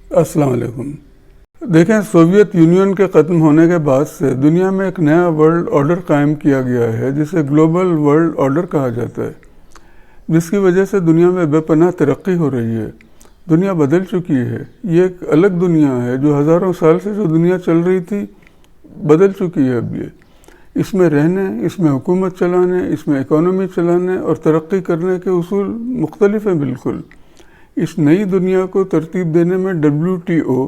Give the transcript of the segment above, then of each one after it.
السلام علیکم۔ دیکھیں، سوویت یونین کے ختم ہونے کے بعد سے دنیا میں ایک نیا ورلڈ آرڈر قائم کیا گیا ہے جسے گلوبل ورلڈ آرڈر کہا جاتا ہے، جس کی وجہ سے دنیا میں بے پناہ ترقی ہو رہی ہے۔ دنیا بدل چکی ہے، یہ ایک الگ دنیا ہے جو ہزاروں سال سے جو دنیا چل رہی تھی بدل چکی ہے۔ اب اس میں رہنے، اس میں حکومت چلانے، اس میں اکانومی چلانے اور ترقی کرنے کے اصول مختلف ہیں بالکل۔ اس نئی دنیا کو ترتیب دینے میں WTO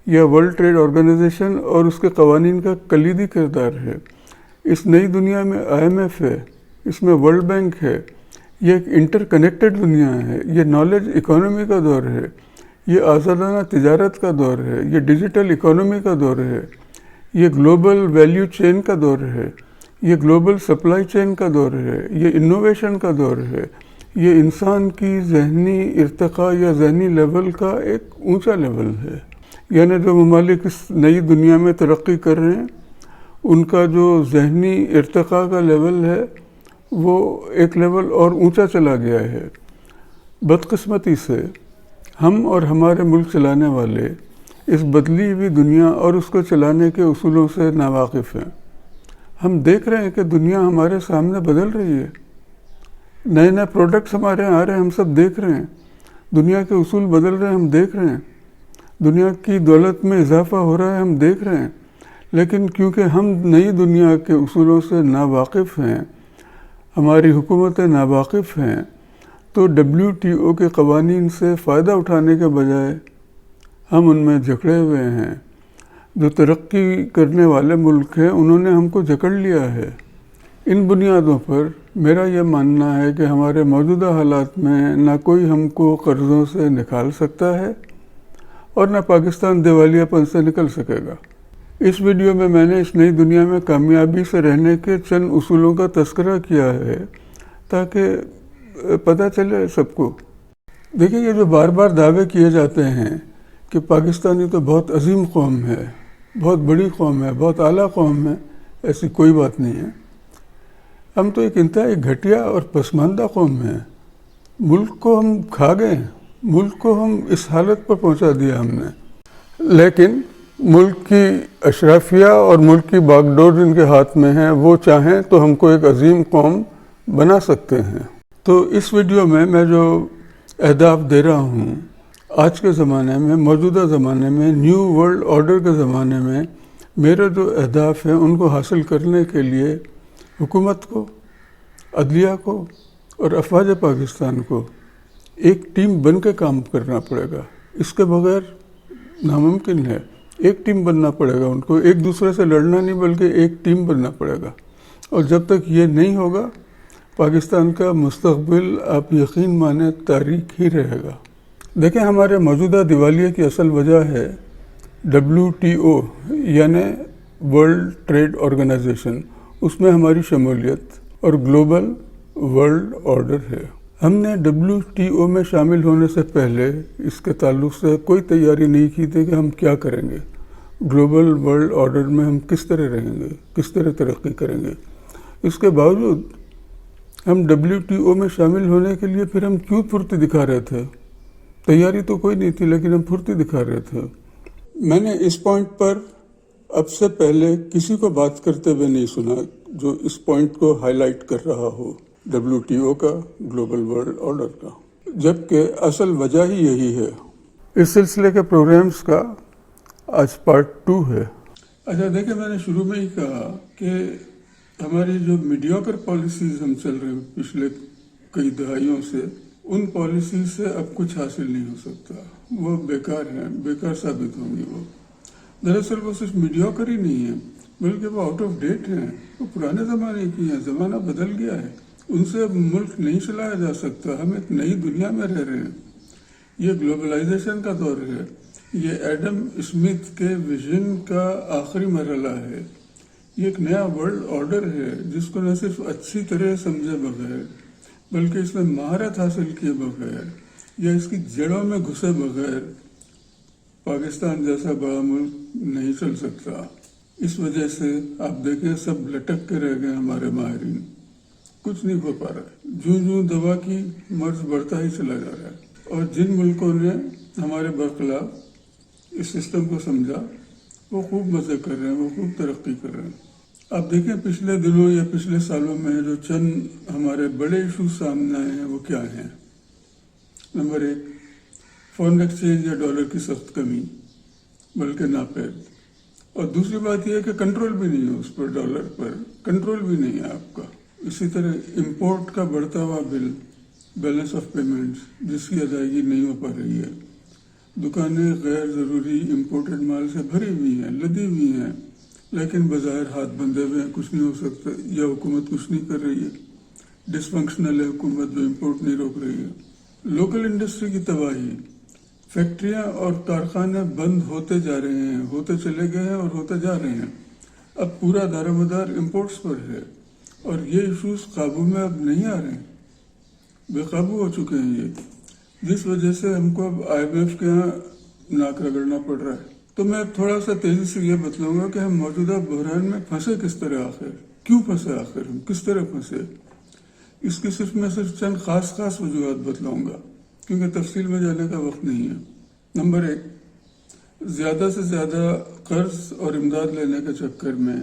یا ورلڈ ٹریڈ آرگنائزیشن اور اس کے قوانین کا کلیدی کردار ہے۔ اس نئی دنیا میں IMF ہے، اس میں ورلڈ بینک ہے۔ یہ ایک انٹر کنیکٹڈ دنیا ہے، یہ نالج اکانومی کا دور ہے، یہ آزادانہ تجارت کا دور ہے، یہ ڈیجیٹل اکانومی کا دور ہے، یہ گلوبل ویلیو چین کا دور ہے، یہ گلوبل سپلائی چین کا دور ہے، یہ انوویشن کا دور ہے، یہ انسان کی ذہنی ارتقاء یا ذہنی لیول کا ایک اونچا لیول ہے۔ یعنی جو ممالک اس نئی دنیا میں ترقی کر رہے ہیں ان کا جو ذہنی ارتقاء کا لیول ہے وہ ایک لیول اور اونچا چلا گیا ہے۔ بدقسمتی سے ہم اور ہمارے ملک چلانے والے اس بدلی ہوئی دنیا اور اس کو چلانے کے اصولوں سے ناواقف ہیں۔ ہم دیکھ رہے ہیں کہ دنیا ہمارے سامنے بدل رہی ہے، نئے نئے پروڈکٹس ہمارے یہاں آ رہے ہیں، ہم سب دیکھ رہے ہیں، دنیا کے اصول بدل رہے ہیں، ہم دیکھ رہے ہیں، دنیا کی دولت میں اضافہ ہو رہا ہے، ہم دیکھ رہے ہیں۔ لیکن کیونکہ ہم نئی دنیا کے اصولوں سے ناواقف ہیں، ہماری حکومتیں ناواقف ہیں، تو WTO کے قوانین سے فائدہ اٹھانے کے بجائے ہم ان میں جکڑے ہوئے ہیں۔ جو ترقی کرنے والے ملک ہیں انہوں نے ہم کو جکڑ لیا ہے۔ ان بنیادوں پر میرا یہ ماننا ہے کہ ہمارے موجودہ حالات میں نہ کوئی ہم کو قرضوں سے نکال سکتا ہے اور نہ پاکستان دیوالیہ پن سے نکل سکے گا۔ اس ویڈیو میں میں نے اس نئی دنیا میں کامیابی سے رہنے کے چند اصولوں کا تذکرہ کیا ہے تاکہ پتہ چلے سب کو۔ دیکھیں، یہ جو بار بار دعوے کیے جاتے ہیں کہ پاکستانی تو بہت عظیم قوم ہے، بہت بڑی قوم ہے، بہت اعلیٰ قوم ہے، ایسی کوئی بات نہیں ہے۔ ہم تو ایک انتہائی گھٹیا اور پسماندہ قوم ہیں۔ ملک کو ہم کھا گئے، ملک کو ہم اس حالت پر پہنچا دیا ہم نے۔ لیکن ملک کی اشرافیہ اور ملک کی باغ ڈور جن کے ہاتھ میں ہیں وہ چاہیں تو ہم کو ایک عظیم قوم بنا سکتے ہیں۔ تو اس ویڈیو میں جو اہداف دے رہا ہوں آج کے زمانے میں، موجودہ زمانے میں، نیو ورلڈ آرڈر کے زمانے میں میرے جو اہداف ہیں ان کو حاصل کرنے کے لیے حکومت کو، عدلیہ کو اور افواج پاکستان کو ایک ٹیم بن کے کام کرنا پڑے گا۔ اس کے بغیر ناممکن ہے۔ ایک ٹیم بننا پڑے گا، ان کو ایک دوسرے سے لڑنا نہیں بلکہ ایک ٹیم بننا پڑے گا۔ اور جب تک یہ نہیں ہوگا پاکستان کا مستقبل آپ یقین مانیں تاریک ہی رہے گا۔ دیکھیں، ہمارے موجودہ دیوالیے کی اصل وجہ ہے WTO یعنی ورلڈ ٹریڈ آرگنائزیشن، اس میں ہماری شمولیت اور گلوبل ورلڈ آرڈر ہے۔ ہم نے WTO میں شامل ہونے سے پہلے اس کے تعلق سے کوئی تیاری نہیں کی تھی کہ ہم کیا کریں گے، گلوبل ورلڈ آرڈر میں ہم کس طرح رہیں گے، کس طرح ترقی کریں گے۔ اس کے باوجود ہم WTO میں شامل ہونے کے لیے پھر ہم کیوں پھرتی دکھا رہے تھے؟ تیاری تو کوئی نہیں تھی لیکن ہم پھرتی دکھا رہے تھے۔ میں نے اس پوائنٹ پر اب سے پہلے کسی کو بات کرتے ہوئے نہیں سنا جو اس پوائنٹ کو ہائی لائٹ کر رہا ہو، WTO کا، گلوبل ورلڈ آرڈر کا، جبکہ اصل وجہ ہی یہی ہے۔ اس سلسلے کے پروگرامز کا آج پارٹ 2 ہے۔ اچھا، دیکھیں، میں نے شروع میں ہی کہا کہ ہماری جو میڈیوکر پالیسیز ہم چل رہے ہیں پچھلے کئی دہائیوں سے، ان پالیسیز سے اب کچھ حاصل نہیں ہو سکتا، وہ بیکار ہیں، بیکار ثابت ہوں گی۔ وہ دراصل وہ صرف میڈیوکر ہی نہیں ہیں بلکہ وہ آؤٹ آف ڈیٹ ہیں، وہ پرانے زمانے کی ہیں، زمانہ بدل گیا ہے، ان سے اب ملک نہیں چلایا جا سکتا۔ ہم ایک نئی دنیا میں رہ رہے ہیں، یہ گلوبلائزیشن کا دور ہے، یہ ایڈم اسمتھ کے ویژن کا آخری مرحلہ ہے، یہ ایک نیا ورلڈ آرڈر ہے جس کو نہ صرف اچھی طرح سمجھے بغیر بلکہ اس میں مہارت حاصل کیے بغیر یا اس کی جڑوں میں گھسے بغیر پاکستان جیسا بڑا ملک نہیں چل سکتا۔ اس وجہ سے آپ دیکھیں سب لٹک کے رہ گئے ہمارے ماہرین، کچھ نہیں ہو پا رہا ہے، جوں دوا کی مرض بڑھتا ہی چلا جا رہا ہے۔ اور جن ملکوں نے ہمارے برخلاف اس سسٹم کو سمجھا، وہ خوب مزے کر رہے ہیں، وہ خوب ترقی کر رہے ہیں۔ آپ دیکھیں پچھلے دنوں یا پچھلے سالوں میں جو چند ہمارے بڑے ایشوز سامنے آئے ہیں وہ کیا ہیں؟ نمبر 1، فورن ایکسچینج یا ڈالر کی سخت کمی، بلکہ ناپید۔ اور دوسری بات یہ ہے کہ کنٹرول بھی نہیں ہے اس پر، ڈالر پر کنٹرول بھی نہیں ہے آپ کا۔ اسی طرح امپورٹ کا بڑھتا ہوا بل، بیلنس آف پیمنٹس، جس کی ادائیگی نہیں ہو پا رہی ہے۔ دکانیں غیر ضروری امپورٹڈ مال سے بھری ہوئی ہیں، لدی ہوئی ہیں، لیکن بظاہر ہاتھ بندھے ہوئے ہیں، کچھ نہیں ہو سکتا، یا حکومت کچھ نہیں کر رہی ہے، ڈس فنکشنل ہے حکومت جو امپورٹ نہیں روک رہی ہے۔ لوکل انڈسٹری کی تباہی، فیکٹریاں اور کارخانے بند ہوتے جا رہے ہیں، ہوتے چلے گئے ہیں اور ہوتے جا رہے ہیں۔ اب پورا دار و مدار امپورٹس پر ہے، اور یہ ایشوز قابو میں اب نہیں آ رہے ہیں، بے قابو ہو چکے ہیں یہ، جس وجہ سے ہم کو اب IMF کے یہاں ناک رگڑنا پڑ رہا ہے۔ تو میں تھوڑا سا تیزی سے یہ بتلاؤں گا کہ ہم موجودہ بحران میں پھنسے کس طرح، آخر کیوں پھنسے، آخر ہم کس طرح پھنسے۔ اس کی میں صرف چند خاص وجوہات بتلاؤں گا، کیونکہ تفصیل میں جانے کا وقت نہیں ہے۔ نمبر 1، زیادہ سے زیادہ قرض اور امداد لینے کے چکر میں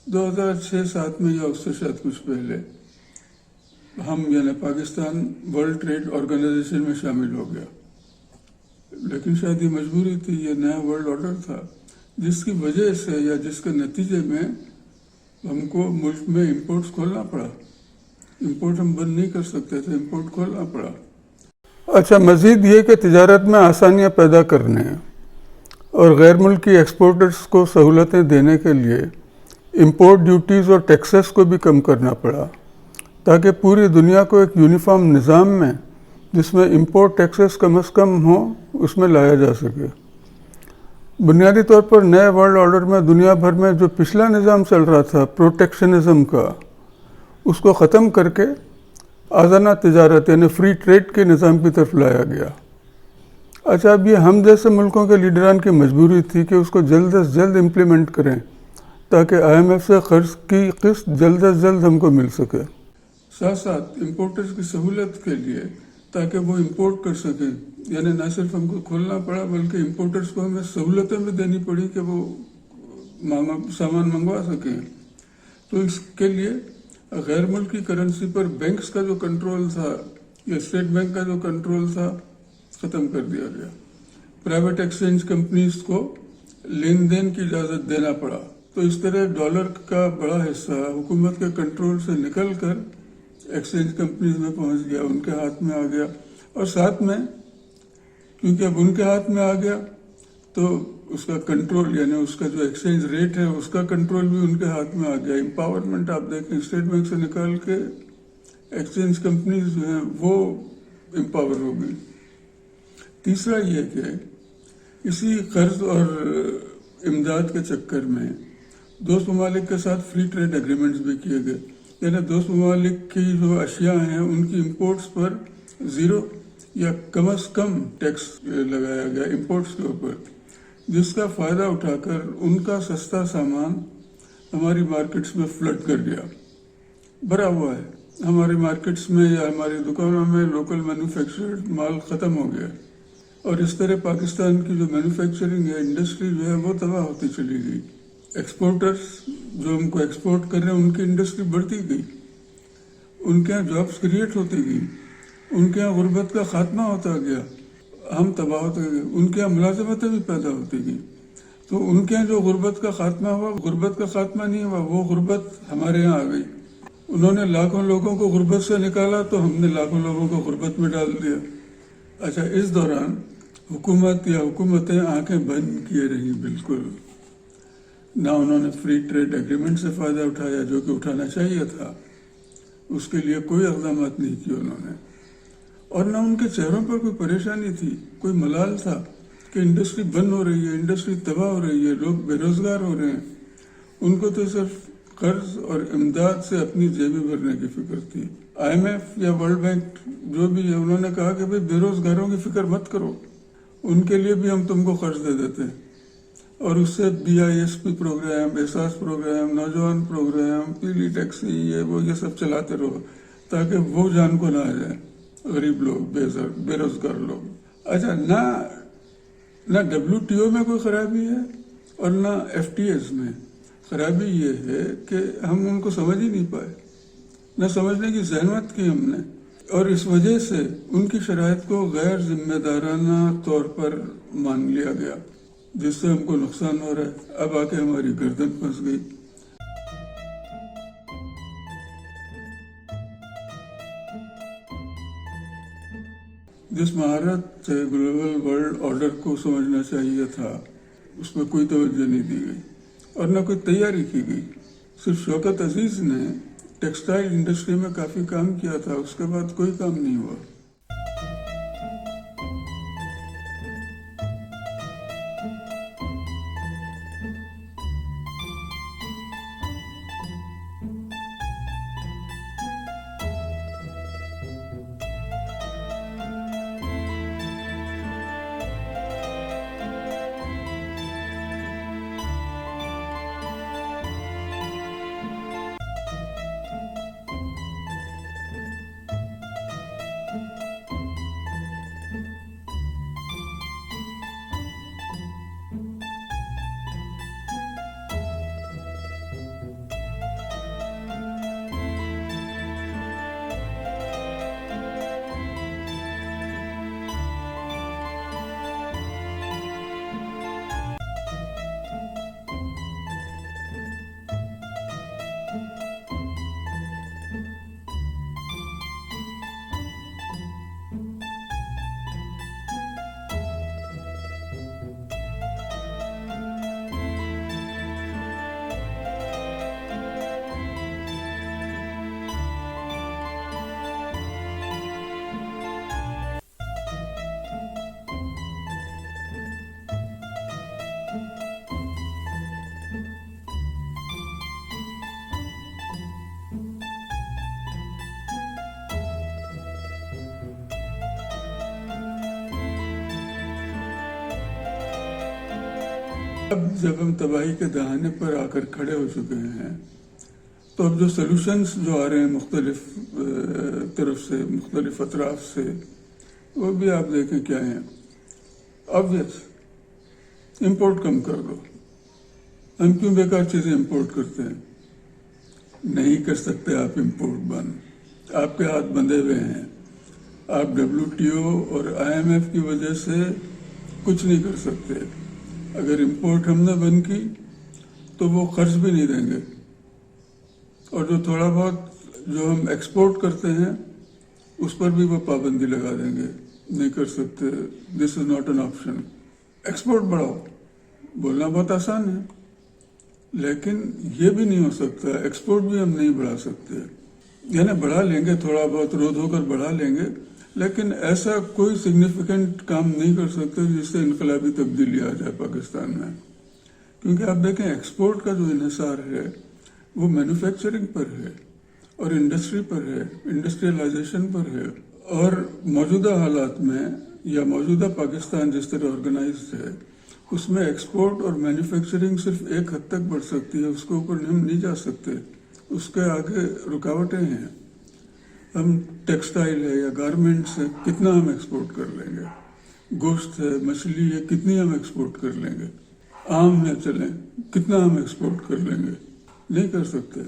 2006-07 میں یا اس سے شاید کچھ پہلے ہم یعنی پاکستان ورلڈ ٹریڈ آرگنائزیشن میں شامل ہو گیا، لیکن شاید یہ مجبوری تھی، یہ نیا ورلڈ آرڈر تھا، جس کی وجہ سے یا جس کے نتیجے میں ہم کو ملک میں امپورٹس کھولنا پڑا۔ امپورٹ ہم بند نہیں کر سکتے تھے، امپورٹ کھولنا پڑا۔ اچھا، مزید یہ کہ تجارت میں آسانیاں پیدا کرنے اور غیر ملکی ایکسپورٹرز کو سہولتیں دینے کے لیے امپورٹ ڈیوٹیز اور ٹیکسز کو بھی کم کرنا پڑا، تاکہ پوری دنیا کو ایک یونیفارم نظام میں، جس میں امپورٹ ٹیکسز کم از کم ہوں، اس میں لایا جا سکے۔ بنیادی طور پر نئے ورلڈ آرڈر میں دنیا بھر میں جو پچھلا نظام چل رہا تھا پروٹیکشنزم کا، اس کو ختم کر کے آزادانہ تجارت یعنی فری ٹریڈ کے نظام کی طرف لایا گیا۔ اچھا، اب یہ ہم جیسے ملکوں کے لیڈران کی مجبوری تھی کہ اس کو جلد از جلد امپلیمنٹ کریں، تاکہ IMF سے قرض کی قسط جلد از جلد ہم کو مل سکے۔ ساتھ ساتھ امپورٹرز کی سہولت کے لیے، تاکہ وہ امپورٹ کر سکیں، یعنی نہ صرف ہم کو کھولنا پڑا بلکہ امپورٹرز کو ہمیں سہولتیں بھی دینی پڑی کہ وہ سامان منگوا سکیں۔ تو اس کے لیے غیر ملکی کرنسی پر بینکس کا جو کنٹرول تھا یا اسٹیٹ بینک کا جو کنٹرول تھا، ختم کر دیا گیا۔ پرائیویٹ ایکسچینج کمپنیز کو لین دین کی اجازت دینا پڑا۔ تو اس طرح ڈالر کا بڑا حصہ حکومت کے کنٹرول سے نکل کر ایکسچینج کمپنیز میں پہنچ گیا، ان کے ہاتھ میں آ گیا، اور ساتھ میں کیونکہ اب ان کے ہاتھ میں آ گیا تو اس کا کنٹرول یعنی اس کا جو ایکسچینج ریٹ ہے اس کا کنٹرول بھی ان کے ہاتھ میں آ گیا۔ امپاورمنٹ آپ دیکھیں، اسٹیٹ بینک سے نکال کے ایکسچینج کمپنیز جو ہیں وہ امپاور ہو گئی۔ تیسرا یہ کہ اسی قرض اور امداد کے چکر میں دوست ممالک کے ساتھ فری ٹریڈ ایگریمنٹس بھی کیے گئے، یعنی دوست ممالک کی جو اشیاء ہیں ان کی امپورٹس پر 0 یا کم از کم ٹیکس لگایا گیا امپورٹس کے اوپر، جس کا فائدہ اٹھا کر ان کا سستا سامان ہماری مارکیٹس میں فلڈ کر گیا، بھرا ہوا ہے ہماری مارکیٹس میں یا ہماری دکانوں میں۔ لوکل مینوفیکچرڈ مال ختم ہو گیا، اور اس طرح پاکستان کی جو مینوفیکچرنگ ہے، انڈسٹری جو ہے، وہ تباہ ہوتی چلی گئی۔ ایکسپورٹرز جو ہم کو ایکسپورٹ کر رہے ہیں ان کی انڈسٹری بڑھتی گئی، ان کے یہاں جابس کریٹ ہوتی گئی، ان کے یہاں غربت کا خاتمہ ہوتا گیا، ہم تباہ ہوتے گئے، ان کے یہاں ملازمتیں بھی پیدا ہوتی گئی۔ تو ان کے یہاں جو غربت کا خاتمہ ہوا، غربت کا خاتمہ نہیں ہوا، وہ غربت ہمارے یہاں آ گئی۔ انہوں نے لاکھوں لوگوں کو غربت سے نکالا تو ہم نے لاکھوں لوگوں کو غربت میں ڈال دیا۔ اچھا، اس دوران حکومت یا حکومتیں آنکھیں بند کیے رہی، بالکل نہ انہوں نے فری ٹریڈ ایگریمنٹ سے فائدہ اٹھایا جو کہ اٹھانا چاہیے تھا، اس کے لیے کوئی اقدامات نہیں کیے انہوں نے، اور نہ ان کے چہروں پر کوئی پریشانی تھی، کوئی ملال تھا کہ انڈسٹری بند ہو رہی ہے، انڈسٹری تباہ ہو رہی ہے، لوگ بے روزگار ہو رہے ہیں۔ ان کو تو صرف قرض اور امداد سے اپنی جیبیں بھرنے کی فکر تھی۔ IMF یا ورلڈ بینک جو بھی ہے، انہوں نے کہا کہ بھئی بے روزگاروں کی فکر مت کرو، ان کے لیے بھی ہم تم کو قرض دے دیتے ہیں، اور اس سے BISP پروگرام، احساس پروگرام، نوجوان پروگرام، پیلی ٹیکسی، یہ سب چلاتے رہو تاکہ وہ جان کو نہ آ جائے غریب لوگ، بے روزگار لوگ۔ اچھا، نہ نہ WTO میں کوئی خرابی ہے اور نہ FTAs میں. خرابی یہ ہے کہ ہم ان کو سمجھ ہی نہیں پائے، نہ سمجھنے کی زحمت کی ہم نے، اور اس وجہ سے ان کی شرائط کو غیر ذمہ دارانہ طور پر مان لیا گیا، جس سے ہم کو نقصان ہو رہا ہے. اب آ کے ہماری گردن پھنس گئی. جس مہارت سے گلوبل ورلڈ آرڈر کو سمجھنا چاہیے تھا اس میں کوئی توجہ نہیں دی گئی اور نہ کوئی تیاری کی گئی. صرف شوکت عزیز نے ٹیکسٹائل انڈسٹری میں کافی کام کیا تھا، اس کے بعد کوئی کام نہیں ہوا. اب جب ہم تباہی کے دہانے پر آ کر کھڑے ہو چکے ہیں تو اب جو سلوشنز جو آ رہے ہیں مختلف طرف سے، مختلف اطراف سے، وہ بھی آپ دیکھیں کیا ہیں. آبویس، امپورٹ کم کر دو. ہم کیوں بیکار چیزیں امپورٹ کرتے ہیں؟ نہیں کر سکتے آپ امپورٹ بند، آپ کے ہاتھ بندھے ہوئے ہیں. آپ WTO اور IMF کی وجہ سے کچھ نہیں کر سکتے. اگر امپورٹ ہم نے بند کی تو وہ قرض بھی نہیں دیں گے، اور جو تھوڑا بہت جو ہم ایکسپورٹ کرتے ہیں اس پر بھی وہ پابندی لگا دیں گے. نہیں کر سکتے، this is not an option. Export بڑھاؤ، بولنا بہت آسان ہے، لیکن یہ بھی نہیں ہو سکتا. ایکسپورٹ بھی ہم نہیں بڑھا سکتے، یعنی بڑھا لیں گے تھوڑا بہت، رو دھو کر بڑھا لیں گے، لیکن ایسا کوئی سگنیفیکنٹ کام نہیں کر سکتے جس سے انقلابی تبدیلی آ جائے پاکستان میں. کیونکہ آپ دیکھیں ایکسپورٹ کا جو انحصار ہے وہ مینوفیکچرنگ پر ہے اور انڈسٹری پر ہے، انڈسٹریلائزیشن پر ہے. اور موجودہ حالات میں یا موجودہ پاکستان جس طرح آرگنائزڈ ہے اس میں ایکسپورٹ اور مینوفیکچرنگ صرف ایک حد تک بڑھ سکتی ہے، اس کے اوپر ہم نہیں جا سکتے، اس کے آگے رکاوٹیں ہیں. ہم ٹیکسٹائل ہے یا گارمنٹس ہے، کتنا ہم ایکسپورٹ کر لیں گے؟ گوشت ہے، مچھلی ہے، کتنی ہم ایکسپورٹ کر لیں گے؟ آم ہے چلیں، کتنا ہم ایکسپورٹ کر لیں گے؟ نہیں کر سکتے.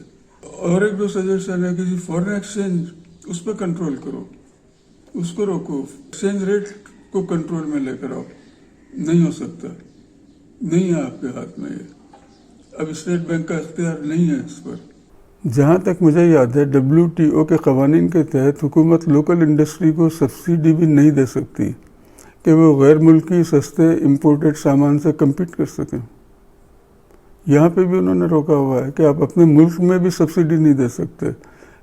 اور ایک دو سجیشن ہے کہ فورن ایکسچینج، اس پہ کنٹرول کرو، اس کو روکو، ایکسچینج ریٹ کو کنٹرول میں لے کر آؤ. نہیں ہو سکتا، نہیں ہے آپ کے ہاتھ میں یہ. اب اسٹیٹ بینک کا اختیار نہیں ہے اس پر. جہاں تک مجھے یاد ہے WTO کے قوانین کے تحت حکومت لوکل انڈسٹری کو سبسڈی بھی نہیں دے سکتی کہ وہ غیر ملکی سستے امپورٹڈ سامان سے کمپیٹ کر سکیں. یہاں پہ بھی انہوں نے روکا ہوا ہے کہ آپ اپنے ملک میں بھی سبسڈی نہیں دے سکتے.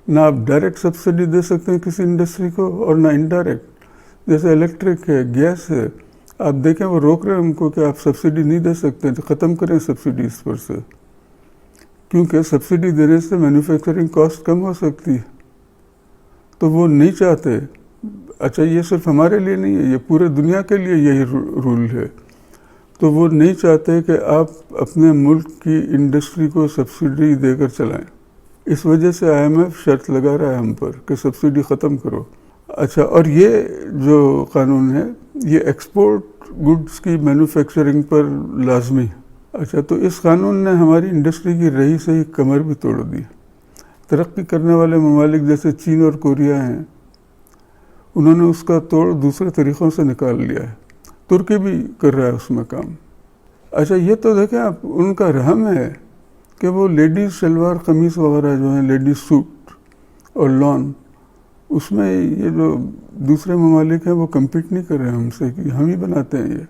نہ آپ ڈائریکٹ سبسڈی دے سکتے ہیں کسی انڈسٹری کو اور نہ انڈائریکٹ. جیسے الیکٹرک ہے، گیس ہے، آپ دیکھیں وہ روک رہے ہیں ہم کو کہ آپ سبسڈی نہیں دے سکتے، تو ختم کریں سبسڈی اس پر سے، کیونکہ سبسڈی دینے سے مینوفیکچرنگ کاسٹ کم ہو سکتی ہے. تو وہ نہیں چاہتے. اچھا یہ صرف ہمارے لیے نہیں ہے، یہ پورے دنیا کے لیے یہی رول ہے. تو وہ نہیں چاہتے کہ آپ اپنے ملک کی انڈسٹری کو سبسڈی دے کر چلائیں. اس وجہ سے IMF شرط لگا رہا ہے ہم پر کہ سبسڈی ختم کرو. اچھا، اور یہ جو قانون ہے یہ ایکسپورٹ گڈس کی مینوفیکچرنگ پر لازمی ہے۔ اچھا، تو اس قانون نے ہماری انڈسٹری کی رہی سہی کمر بھی توڑ دی۔ ترقی کرنے والے ممالک جیسے چین اور کوریا ہیں، انہوں نے اس کا توڑ دوسرے طریقوں سے نکال لیا ہے۔ ترکی بھی کر رہا ہے اس میں کام۔ اچھا، یہ تو دیکھیں آپ، ان کا رحم ہے کہ وہ لیڈیز شلوار قمیص وغیرہ جو ہیں، لیڈیز سوٹ اور لان، اس میں یہ جو دوسرے ممالک ہیں وہ کمپیٹ نہیں کر رہے ہیں ہم سے کہ ہم ہی بناتے ہیں یہ۔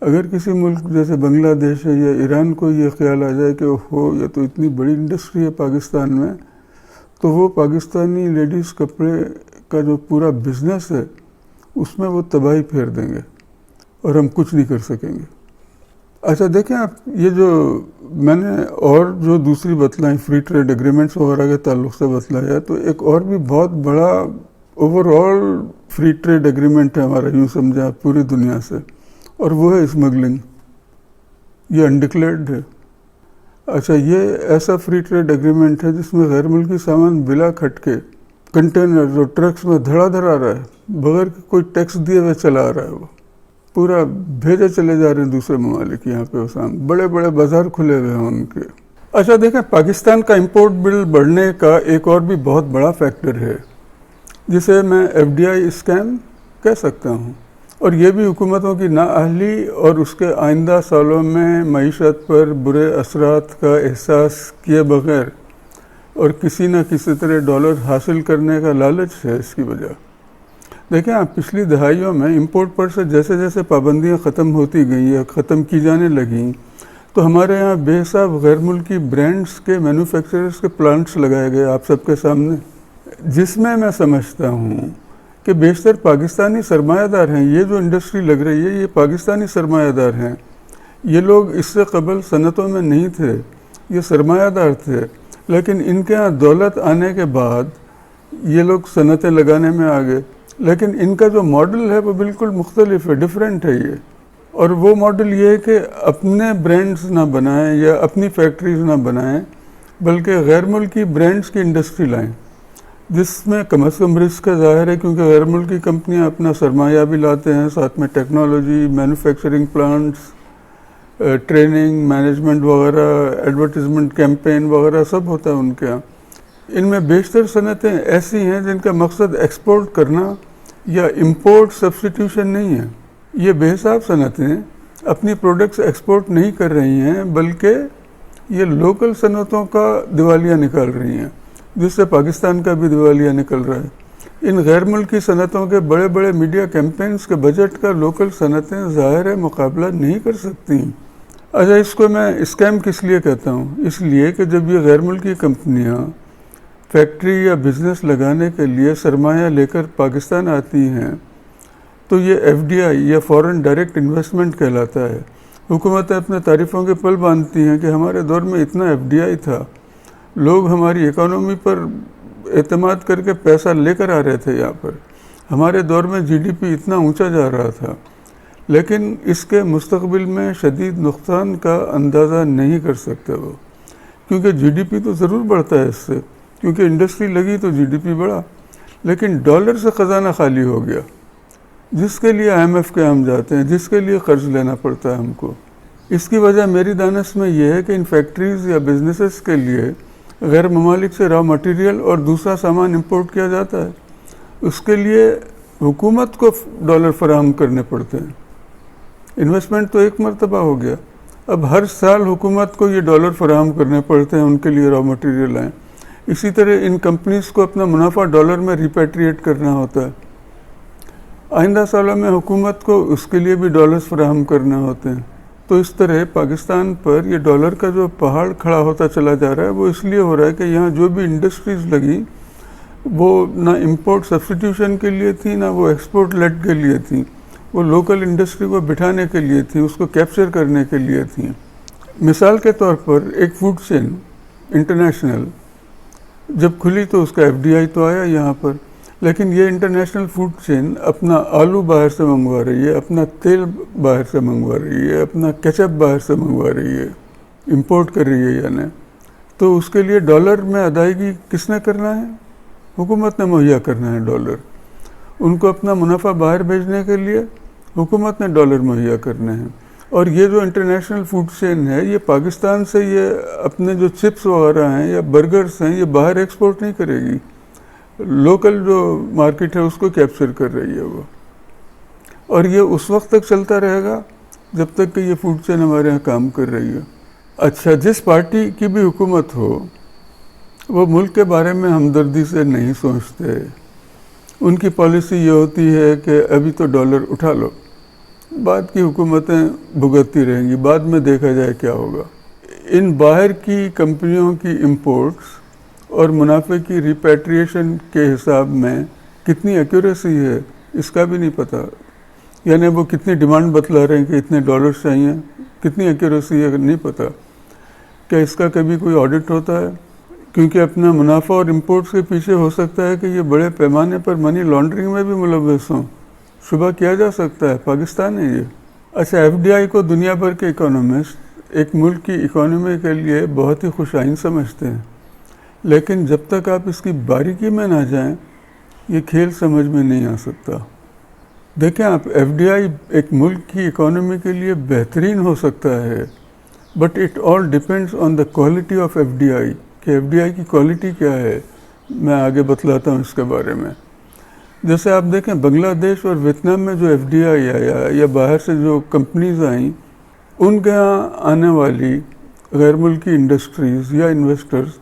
اگر کسی ملک جیسے بنگلہ دیش ہے یا ایران کو یہ خیال آ جائے کہ ہو یہ تو اتنی بڑی انڈسٹری ہے پاکستان میں، تو وہ پاکستانی لیڈیز کپڑے کا جو پورا بزنس ہے اس میں وہ تباہی پھیر دیں گے اور ہم کچھ نہیں کر سکیں گے۔ اچھا دیکھیں آپ، یہ جو میں نے اور جو دوسری بتلائیں فری ٹریڈ ایگریمنٹس وغیرہ کے تعلق سے بتلایا، تو ایک اور بھی بہت بڑا overall free trade agreement ہے ہمارا، یوں سمجھیں آپ، پوری دنیا سے، اور وہ ہے اسمگلنگ۔ یہ انڈکلیئرڈ ہے۔ اچھا، یہ ایسا فری ٹریڈ ایگریمنٹ ہے جس میں غیر ملکی سامان بلا کھٹکے کنٹینر اور ٹرکس میں دھڑا دھڑ آ رہا ہے، بغیر کوئی ٹیکس دیے ہوئے چلا آ رہا ہے، وہ پورا بھیجے چلے جا رہے ہیں دوسرے ممالک یہاں پہ وسام، بڑے بڑے بازار کھلے ہوئے ہیں ان کے۔ اچھا دیکھیں، پاکستان کا امپورٹ بل بڑھنے کا ایک اور بھی بہت بڑا فیکٹر ہے جسے میں FDI اسکیم کہہ سکتا ہوں، اور یہ بھی حکومتوں کی نااہلی اور اس کے آئندہ سالوں میں معیشت پر برے اثرات کا احساس کیے بغیر اور کسی نہ کسی طرح ڈالر حاصل کرنے کا لالچ ہے اس کی وجہ۔ دیکھیں آپ، پچھلی دہائیوں میں امپورٹ پر سے جیسے جیسے پابندیاں ختم ہوتی گئیں یا ختم کی جانے لگیں، تو ہمارے یہاں بے حساب غیر ملکی برانڈز کے مینوفیکچررز کے پلانٹس لگائے گئے آپ سب کے سامنے، جس میں سمجھتا ہوں کہ بیشتر پاکستانی سرمایہ دار ہیں۔ یہ جو انڈسٹری لگ رہی ہے یہ پاکستانی سرمایہ دار ہیں۔ یہ لوگ اس سے قبل صنعتوں میں نہیں تھے، یہ سرمایہ دار تھے، لیکن ان کے ہاں دولت آنے کے بعد یہ لوگ صنعتیں لگانے میں آ گئے، لیکن ان کا جو ماڈل ہے وہ بالکل مختلف ہے، ڈیفرنٹ ہے یہ۔ اور وہ ماڈل یہ ہے کہ اپنے برانڈز نہ بنائیں یا اپنی فیکٹریز نہ بنائیں، بلکہ غیر ملکی برانڈز کی انڈسٹری لائیں، جس میں کم از کم رسک کا ظاہر ہے، کیونکہ غیر ملکی کمپنیاں اپنا سرمایہ بھی لاتے ہیں، ساتھ میں technology, manufacturing plants, training, management وغیرہ، ایڈورٹیزمنٹ کیمپین وغیرہ سب ہوتا ہے ان کے ہاں۔ ان میں بیشتر صنعتیں ایسی ہیں جن کا مقصد ایکسپورٹ کرنا یا امپورٹ سبسٹیٹیوشن نہیں ہے۔ یہ بے حساب صنعتیں اپنی پروڈکٹس ایکسپورٹ نہیں کر رہی ہیں، بلکہ یہ لوکل صنعتوں کا دیوالیہ نکال رہی ہیں، جس سے پاکستان کا بھی دیوالیہ نکل رہا ہے۔ ان غیر ملکی صنعتوں کے بڑے بڑے میڈیا کیمپینز کے بجٹ کا لوکل صنعتیں ظاہر ہے مقابلہ نہیں کر سکتی۔ اچھا، اس کو میں اسکیم کس لیے کہتا ہوں؟ اس لیے کہ جب یہ غیر ملکی کمپنیاں فیکٹری یا بزنس لگانے کے لیے سرمایہ لے کر پاکستان آتی ہیں تو یہ FDI یا فورن ڈائریکٹ انویسٹمنٹ کہلاتا ہے۔ حکومتیں اپنے تعریفوں کے پل باندھتی ہیں کہ ہمارے دور میں اتنا FDI تھا، لوگ ہماری اکانومی پر اعتماد کر کے پیسہ لے کر آ رہے تھے یہاں پر، ہمارے دور میں GDP اتنا اونچا جا رہا تھا، لیکن اس کے مستقبل میں شدید نقصان کا اندازہ نہیں کر سکتے وہ، کیونکہ GDP تو ضرور بڑھتا ہے اس سے، کیونکہ انڈسٹری لگی تو GDP بڑھا، لیکن ڈالر سے خزانہ خالی ہو گیا، جس کے لیے IMF کے ہم جاتے ہیں، جس کے لیے قرض لینا پڑتا ہے ہم کو۔ اس کی وجہ میری دانش میں یہ ہے کہ ان فیکٹریز یا بزنسز کے لیے غیر ممالک سے را مٹیریل اور دوسرا سامان امپورٹ کیا جاتا ہے، اس کے لیے حکومت کو ڈالر فراہم کرنے پڑتے ہیں۔ انویسٹمنٹ تو ایک مرتبہ ہو گیا، اب ہر سال حکومت کو یہ ڈالر فراہم کرنے پڑتے ہیں ان کے لیے را مٹیریل آئیں۔ اسی طرح ان کمپنیز کو اپنا منافع ڈالر میں ریپیٹریٹ کرنا ہوتا ہے، آئندہ سالوں میں حکومت کو اس کے لیے بھی ڈالرز فراہم کرنے ہوتے ہیں۔ تو اس طرح پاکستان پر یہ ڈالر کا جو پہاڑ کھڑا ہوتا چلا جا رہا ہے، وہ اس لیے ہو رہا ہے کہ یہاں جو بھی انڈسٹریز لگی وہ نہ امپورٹ سبسٹیٹیوشن کے لیے تھی، نہ وہ ایکسپورٹ لیڈ کے لیے تھی، وہ لوکل انڈسٹری کو بٹھانے کے لیے تھی، اس کو کیپچر کرنے کے لیے تھی۔ مثال کے طور پر ایک فوڈ چین انٹرنیشنل جب کھلی تو اس کا FDI تو آیا یہاں پر، لیکن یہ انٹرنیشنل فوڈ چین اپنا آلو باہر سے منگوا رہی ہے، اپنا تیل باہر سے منگوا رہی ہے، اپنا کیچپ باہر سے منگوا رہی ہے، امپورٹ کر رہی ہے یعنی، تو اس کے لیے ڈالر میں ادائیگی کس نے کرنا ہے؟ حکومت نے مہیا کرنا ہے ڈالر۔ ان کو اپنا منافع باہر بھیجنے کے لیے حکومت نے ڈالر مہیا کرنے ہیں. اور یہ جو انٹرنیشنل فوڈ چین ہے یہ پاکستان سے یہ اپنے جو چپس وغیرہ ہیں یا برگرز ہیں یہ باہر ایکسپورٹ نہیں کرے گی. لوکل جو مارکیٹ ہے اس کو کیپچر کر رہی ہے وہ. اور یہ اس وقت تک چلتا رہے گا جب تک کہ یہ فوڈ چین ہمارے یہاں کام کر رہی ہے. اچھا، جس پارٹی کی بھی حکومت ہو وہ ملک کے بارے میں ہمدردی سے نہیں سوچتے. ان کی پالیسی یہ ہوتی ہے کہ ابھی تو ڈالر اٹھا لو، بعد کی حکومتیں بھگتتی رہیں گی، بعد میں دیکھا جائے کیا ہوگا. ان باہر کی کمپنیوں کی امپورٹس اور منافع کی ریپیٹریشن کے حساب میں کتنی ایکوریسی ہے اس کا بھی نہیں پتہ. یعنی وہ کتنی ڈیمانڈ بتلا رہے ہیں کہ اتنے ڈالرز چاہیے، کتنی ایکوریسی ہے نہیں پتہ. کیا اس کا کبھی کوئی آڈٹ ہوتا ہے؟ کیونکہ اپنا منافع اور امپورٹس کے پیچھے ہو سکتا ہے کہ یہ بڑے پیمانے پر منی لانڈرنگ میں بھی ملوث ہوں. شبہ کیا جا سکتا ہے، پاکستان ہے یہ. اچھا، ایف ڈی آئی کو دنیا بھر کے اکانومسٹ ایک ملک کی اکانومی کے لیے بہت ہی خوش آئند سمجھتے ہیں، لیکن جب تک آپ اس کی باریکی میں نہ جائیں یہ کھیل سمجھ میں نہیں آ سکتا. دیکھیں آپ، ایف ڈی آئی ایک ملک کی اکانومی کے لیے بہترین ہو سکتا ہے، but it all depends on the quality of F D I, کہ ایف ڈی آئی کی کوالٹی کیا ہے. میں آگے بتلاتا ہوں اس کے بارے میں. جیسے آپ دیکھیں بنگلہ دیش اور ویتنام میں جو ایف ڈی آئی آیا یا باہر سے جو کمپنیز آئیں، ان کے ہاں آنے والی غیر ملکی انڈسٹریز یا انویسٹرز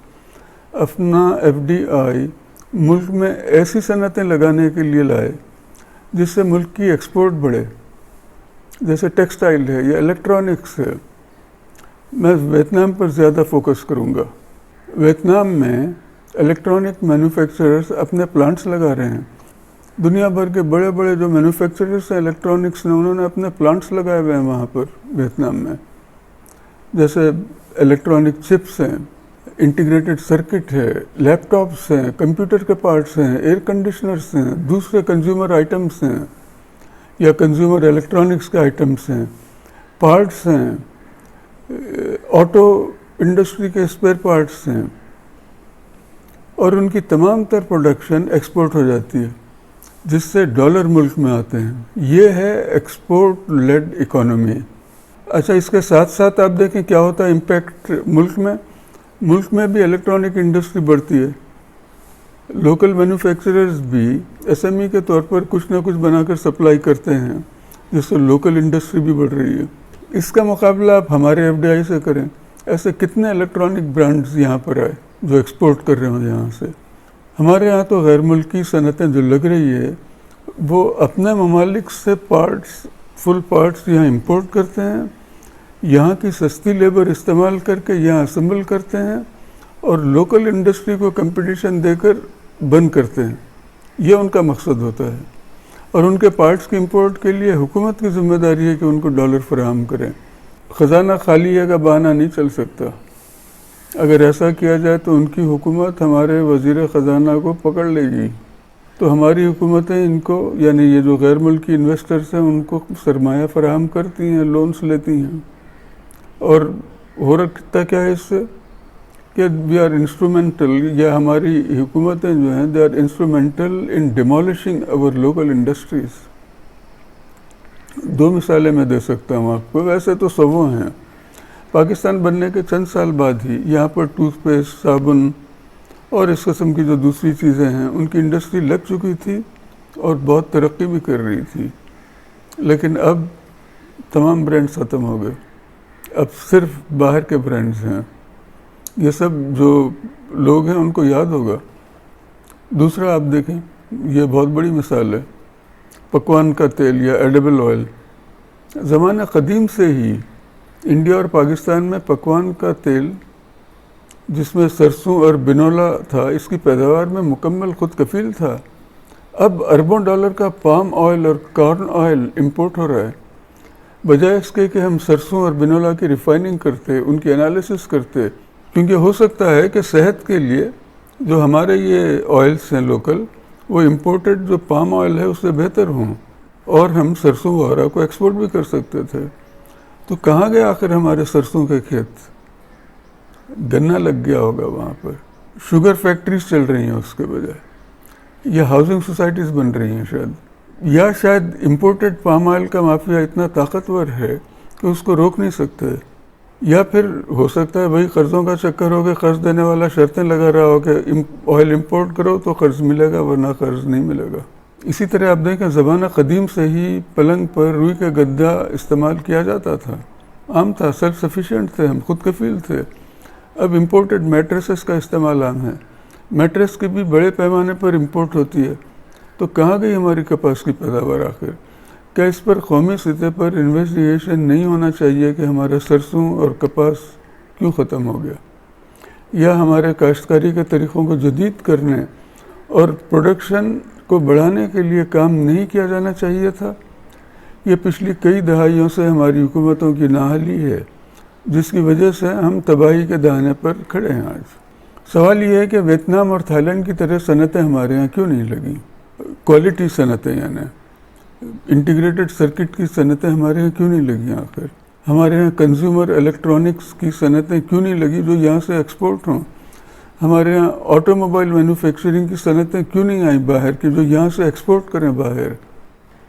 اپنا ایف ڈی آئی ملک میں ایسی صنعتیں لگانے کے لیے لائے جس سے ملک کی ایکسپورٹ بڑھے، جیسے ٹیکسٹائل ہے یا الیکٹرانکس ہے. میں ویتنام پر زیادہ فوکس کروں گا. ویتنام میں الیکٹرانک مینوفیکچررز اپنے پلانٹس لگا رہے ہیں. دنیا بھر کے بڑے بڑے جو مینوفیکچررز ہیں الیکٹرانکس نے، انہوں نے اپنے پلانٹس لگائے ہوئے ہیں وہاں پر ویتنام میں. جیسے الیکٹرانک چپس ہیں، انٹیگریٹڈ سرکٹ ہے، لیپ ٹاپس ہیں، کمپیوٹر کے پارٹس ہیں، ایئر کنڈیشنرز ہیں، دوسرے کنزیومر آئٹمس ہیں یا کنزیومر الیکٹرانکس کے آئٹمس ہیں، پارٹس ہیں، آٹو انڈسٹری کے اسپیئر پارٹس ہیں، اور ان کی تمام تر پروڈکشن ایکسپورٹ ہو جاتی ہے جس سے ڈالر ملک میں آتے ہیں. یہ ہے ایکسپورٹ لیڈ اکانومی. اچھا، اس کے ساتھ ساتھ آپ دیکھیں کیا ہوتا ہے امپیکٹ ملک میں بھی الیکٹرانک انڈسٹری بڑھتی ہے. لوکل مینوفیکچررز بھی ایس ایم ای کے طور پر کچھ نہ کچھ بنا کر سپلائی کرتے ہیں جس سے لوکل انڈسٹری بھی بڑھ رہی ہے. اس کا مقابلہ آپ ہمارے ایف ڈی آئی سے کریں. ایسے کتنے الیکٹرانک برانڈز یہاں پر آئے جو ایکسپورٹ کر رہے ہوں یہاں سے. ہمارے یہاں تو غیر ملکی صنعتیں جو لگ رہی ہے وہ اپنے ممالک سے فل پارٹس یہاں امپورٹ کرتے ہیں، یہاں کی سستی لیبر استعمال کر کے یہاں اسمبل کرتے ہیں اور لوکل انڈسٹری کو کمپٹیشن دے کر بند کرتے ہیں. یہ ان کا مقصد ہوتا ہے. اور ان کے پارٹس کی امپورٹ کے لیے حکومت کی ذمہ داری ہے کہ ان کو ڈالر فراہم کریں. خزانہ خالی ہے کا بہانہ نہیں چل سکتا. اگر ایسا کیا جائے تو ان کی حکومت ہمارے وزیر خزانہ کو پکڑ لے گی. تو ہماری حکومتیں ان کو، یعنی یہ جو غیر ملکی انویسٹرز ہیں، ان کو سرمایہ فراہم کرتی ہیں، لونز لیتی ہیں. اور ہو رکھتا کیا ہے اس سے کہ وی آر انسٹرومنٹل، یا ہماری حکومتیں جو ہیں they are instrumental in demolishing our local industries. 2 مثالیں میں دے سکتا ہوں آپ کو، ویسے تو سووں ہیں. پاکستان بننے کے چند سال بعد ہی یہاں پر ٹوتھ پیسٹ، صابن اور اس قسم کی جو دوسری چیزیں ہیں ان کی انڈسٹری لگ چکی تھی اور بہت ترقی بھی کر رہی تھی. لیکن اب تمام برانڈز ختم ہو گئے، اب صرف باہر کے برانڈز ہیں. یہ سب جو لوگ ہیں ان کو یاد ہوگا. دوسرا آپ دیکھیں، یہ بہت بڑی مثال ہے، پکوان کا تیل یا ایڈیبل آئل. زمانہ قدیم سے ہی انڈیا اور پاکستان میں پکوان کا تیل، جس میں سرسوں اور بنولا تھا، اس کی پیداوار میں مکمل خود کفیل تھا. اب اربوں ڈالر کا پام آئل اور کارن آئل امپورٹ ہو رہا ہے. بجائے اس کے کہ ہم سرسوں اور بنولا کی ریفائننگ کرتے، ان کی انالیسس کرتے، کیونکہ ہو سکتا ہے کہ صحت کے لیے جو ہمارے یہ آئلس ہیں لوکل، وہ امپورٹڈ جو پام آئل ہے اس سے بہتر ہوں، اور ہم سرسوں وغیرہ کو ایکسپورٹ بھی کر سکتے تھے. تو کہاں گئے آخر ہمارے سرسوں کے کھیت؟ گنا لگ گیا ہوگا وہاں پر. شوگر فیکٹریز چل رہی ہیں اس کے بجائے. یا ہاؤسنگ سوسائٹیز بن رہی ہیں شاید، یا شاید امپورٹڈ پام آئل کا مافیا اتنا طاقتور ہے کہ اس کو روک نہیں سکتے، یا پھر ہو سکتا ہے وہی قرضوں کا چکر ہو کہ قرض دینے والا شرطیں لگا رہا ہو کہ آئل امپورٹ کرو تو قرض ملے گا ورنہ قرض نہیں ملے گا۔ اسی طرح آپ دیکھیں زمانہ قدیم سے ہی پلنگ پر روئی کا گدا استعمال کیا جاتا تھا، عام تھا، سیلف سفیشینٹ تھے، ہم خود کفیل تھے۔ اب امپورٹڈ میٹریسز کا استعمال عام ہے، میٹریس کی بھی بڑے پیمانے پر امپورٹ ہوتی ہے، تو کہاں گئی ہماری کپاس کی پیداوار آخر؟ کیا اس پر قومی سطح پر انویسٹیگیشن نہیں ہونا چاہیے کہ ہمارا سرسوں اور کپاس کیوں ختم ہو گیا؟ یا ہمارے کاشتکاری کے طریقوں کو جدید کرنے اور پروڈکشن کو بڑھانے کے لیے کام نہیں کیا جانا چاہیے تھا؟ یہ پچھلی کئی دہائیوں سے ہماری حکومتوں کی نااہلی ہے جس کی وجہ سے ہم تباہی کے دہانے پر کھڑے ہیں آج۔ سوال یہ ہے کہ ویتنام اور تھائی لینڈ کی طرح صنعتیں ہمارے ہاں کیوں نہیں لگیں؟ کوالٹی صنعتیں یعنی انٹیگریٹڈ سرکٹ کی صنعتیں ہمارے ہاں کیوں نہیں لگیں آخر؟ ہمارے ہاں کنزیومر الیکٹرانکس کی صنعتیں کیوں نہیں لگی جو یہاں سے ایکسپورٹ ہوں؟ ہمارے ہاں آٹو موبائل مینوفیکچرنگ کی صنعتیں کیوں نہیں آئیں باہر کہ جو یہاں سے ایکسپورٹ کریں باہر؟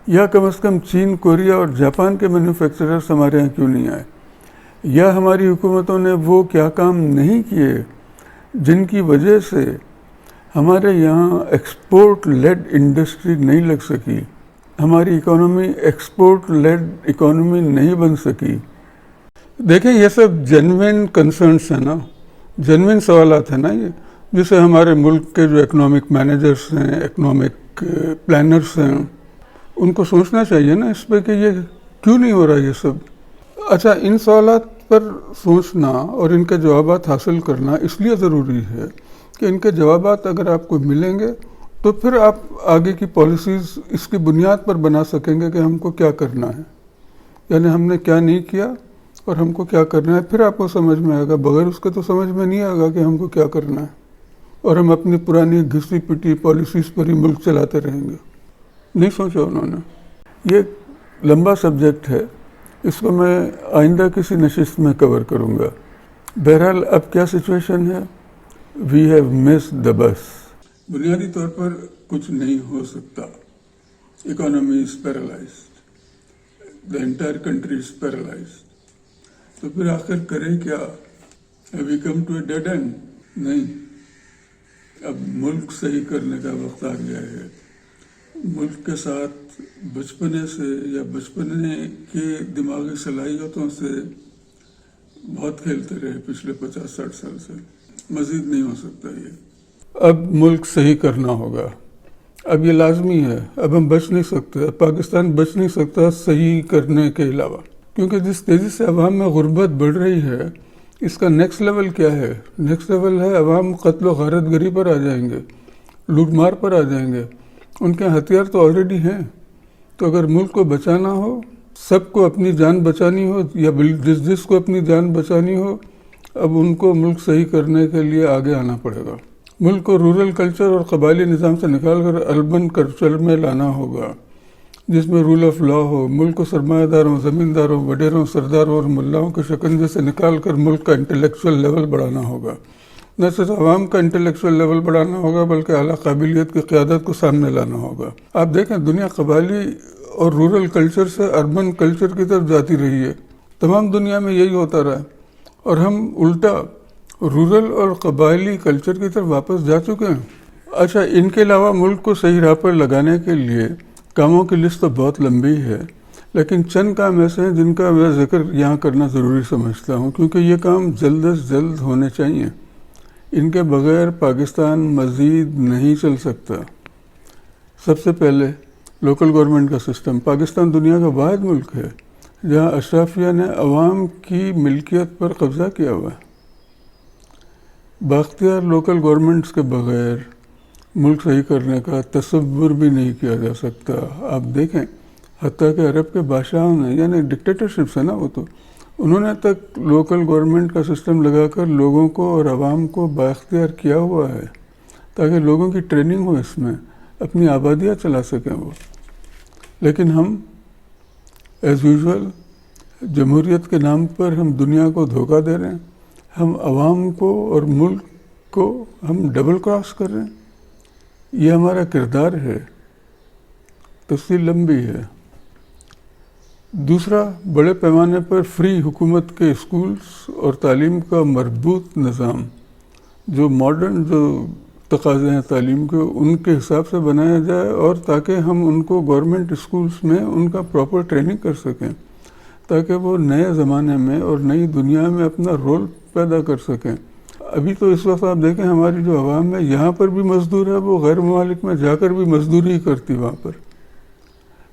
یا کم از کم چین، کوریا اور جاپان کے مینوفیکچررز ہمارے ہاں کیوں نہیں آئے؟ یا ہماری حکومتوں نے وہ کیا کام نہیں کیے جن کی وجہ سے ہمارے یہاں ایکسپورٹ لیڈ انڈسٹری نہیں لگ سکی، ہماری اکانومی ایکسپورٹ لیڈ اکانومی نہیں بن سکی؟ دیکھیں یہ سب جینوین کنسرنس ہیں نا، جینوین سوالات ہیں نا یہ، جسے ہمارے ملک کے جو اکنامک مینیجرز ہیں، اکنامک پلانرز ہیں، ان کو سوچنا چاہیے نا اس پہ کہ یہ کیوں نہیں ہو رہا یہ سب۔ اچھا، ان سوالات پر سوچنا اور ان کے جوابات حاصل کرنا اس لیے ضروری ہے کہ ان کے جوابات اگر آپ کو ملیں گے تو پھر آپ آگے کی پالیسیز اس کی بنیاد پر بنا سکیں گے کہ ہم کو کیا کرنا ہے، یعنی ہم نے کیا نہیں کیا اور ہم کو کیا کرنا ہے، پھر آپ کو سمجھ میں آئے گا۔ بغیر اس کے تو سمجھ میں نہیں آئے گا کہ ہم کو کیا کرنا ہے، اور ہم اپنی پرانی گھسی پٹی پالیسیز پر ہی ملک چلاتے رہیں گے۔ نہیں سوچا انہوں نے۔ یہ لمبا سبجیکٹ ہے، اس کو میں آئندہ کسی نشست میں کور کروں گا۔ بہرحال اب کیا سچویشن ہے؟ وی ہیو مسڈ دا بس۔ بنیادی طور پر کچھ نہیں ہو سکتا، economy is paralysed, the entire country is paralysed, تو پھر آخر کریں کیا؟ We come to a dead end? نہیں، اب ملک صحیح کرنے کا وقت آ گیا ہے۔ ملک کے ساتھ بچپنے سے یا بچپنے کے دماغی صلاحیتوں سے بہت کھیلتے رہے پچھلے 50-60 سال سے، مزید نہیں ہو سکتا یہ۔ اب ملک صحیح کرنا ہوگا، اب یہ لازمی ہے، اب ہم بچ نہیں سکتے، پاکستان بچ نہیں سکتا صحیح کرنے کے علاوہ، کیونکہ جس تیزی سے عوام میں غربت بڑھ رہی ہے اس کا نیکسٹ لیول کیا ہے؟ نیکسٹ لیول ہے عوام قتل و غارت گری پر آ جائیں گے، لوٹ مار پر آ جائیں گے۔ ان کے ہتھیار تو آلریڈی ہیں، تو اگر ملک کو بچانا ہو، سب کو اپنی جان بچانی ہو، یا جس کو اپنی جان بچانی ہو، اب ان کو ملک صحیح کرنے کے لیے آگے آنا پڑے گا۔ ملک کو رورل کلچر اور قبائلی نظام سے نکال کر اربن کلچر میں لانا ہوگا جس میں رول آف لا ہو۔ ملک کو سرمایہ داروں، زمینداروں، وڈیروں، سرداروں اور ملاؤں کے شکنجے سے نکال کر ملک کا انٹلیکچوئل لیول بڑھانا ہوگا۔ نہ صرف عوام کا انٹلیکچوئل لیول بڑھانا ہوگا بلکہ اعلیٰ قابلیت کی قیادت کو سامنے لانا ہوگا۔ آپ دیکھیں دنیا قبائلی اور رورل کلچر سے اربن کلچر کی طرف جاتی رہی ہے، تمام دنیا میں یہی ہوتا رہا، اور ہم الٹا رورل اور قبائلی کلچر کی طرف واپس جا چکے ہیں۔ اچھا، ان کے علاوہ ملک کو صحیح راہ پر لگانے کے لیے کاموں کی لسٹ تو بہت لمبی ہے، لیکن چند کام ایسے ہیں جن کا میں ذکر یہاں کرنا ضروری سمجھتا ہوں کیونکہ یہ کام جلد از جلد ہونے چاہیے۔ ان کے بغیر پاکستان مزید نہیں چل سکتا۔ سب سے پہلے لوکل گورنمنٹ کا سسٹم۔ پاکستان دنیا کا واحد ملک ہے جہاں اشرافیہ نے عوام کی ملکیت پر قبضہ کیا ہوا ہے۔ بااختیار لوکل گورنمنٹس کے بغیر ملک صحیح کرنے کا تصور بھی نہیں کیا جا سکتا۔ آپ دیکھیں حتیٰ کہ عرب کے بادشاہوں نے، یعنی ڈکٹیٹرشپس ہے نا وہ، تو انہوں نے تک لوکل گورنمنٹ کا سسٹم لگا کر لوگوں کو اور عوام کو بااختیار کیا ہوا ہے تاکہ لوگوں کی ٹریننگ ہو، اس میں اپنی آبادیاں چلا سکیں وہ۔ لیکن ہم ایز یوزول جمہوریت کے نام پر ہم دنیا کو دھوکہ دے رہے ہیں، ہم عوام کو اور ملک کو ہم ڈبل کراس کر رہے ہیں۔ یہ ہمارا کردار ہے، تفصیل لمبی ہے۔ دوسرا، بڑے پیمانے پر فری حکومت کے اسکولز اور تعلیم کا مربوط نظام، جو ماڈرن جو تقاضے ہیں تعلیم کے ان کے حساب سے بنایا جائے، اور تاکہ ہم ان کو گورنمنٹ اسکولز میں ان کا پراپر ٹریننگ کر سکیں، تاکہ وہ نئے زمانے میں اور نئی دنیا میں اپنا رول پیدا کر سکیں۔ ابھی تو اس وقت آپ دیکھیں ہماری جو عوام ہے یہاں پر بھی مزدور ہے، وہ غیر ممالک میں جا کر بھی مزدوری ہی کرتی وہاں پر،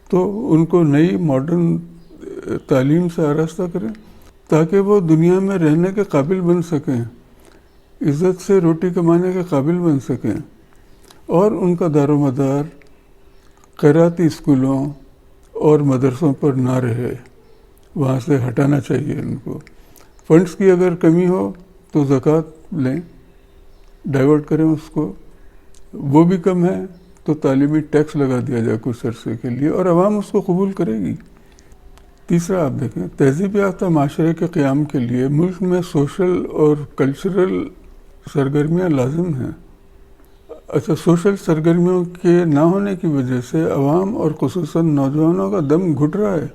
تو ان کو نئی ماڈرن تعلیم سے آراستہ کریں تاکہ وہ دنیا میں رہنے کے قابل بن سکیں، عزت سے روٹی کمانے کے قابل بن سکیں، اور ان کا دار و مدار خیراتی اسکولوں اور مدرسوں پر نہ رہے، وہاں سے ہٹانا چاہیے ان کو۔ فنڈز کی اگر کمی ہو تو زکوٰۃ لیں، ڈائیورٹ کریں اس کو، وہ بھی کم ہے تو تعلیمی ٹیکس لگا دیا جائے کچھ عرصے کے لیے، اور عوام اس کو قبول کرے گی۔ تیسرا، آپ دیکھیں تہذیب یافتہ معاشرے کے قیام کے لیے ملک میں سوشل اور کلچرل سرگرمیاں لازم ہیں۔ اچھا، سوشل سرگرمیوں کے نہ ہونے کی وجہ سے عوام اور خصوصاً نوجوانوں کا دم گھٹ رہا ہے،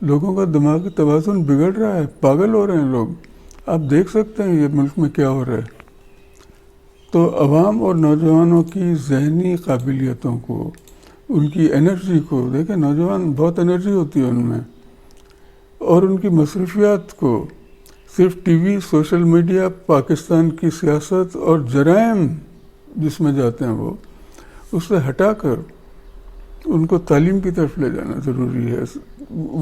لوگوں کا دماغی توازن بگڑ رہا ہے، پاگل ہو رہے ہیں لوگ۔ آپ دیکھ سکتے ہیں یہ ملک میں کیا ہو رہا ہے۔ تو عوام اور نوجوانوں کی ذہنی قابلیتوں کو، ان کی انرجی کو دیکھیں، نوجوان بہت انرجی ہوتی ہے ان میں، اور ان کی مصروفیات کو صرف T V, social media, Pakistan کی سیاست اور جرائم جس میں جاتے ہیں وہ، اس سے ہٹا کر ان کو تعلیم کی طرف لے جانا ضروری ہے۔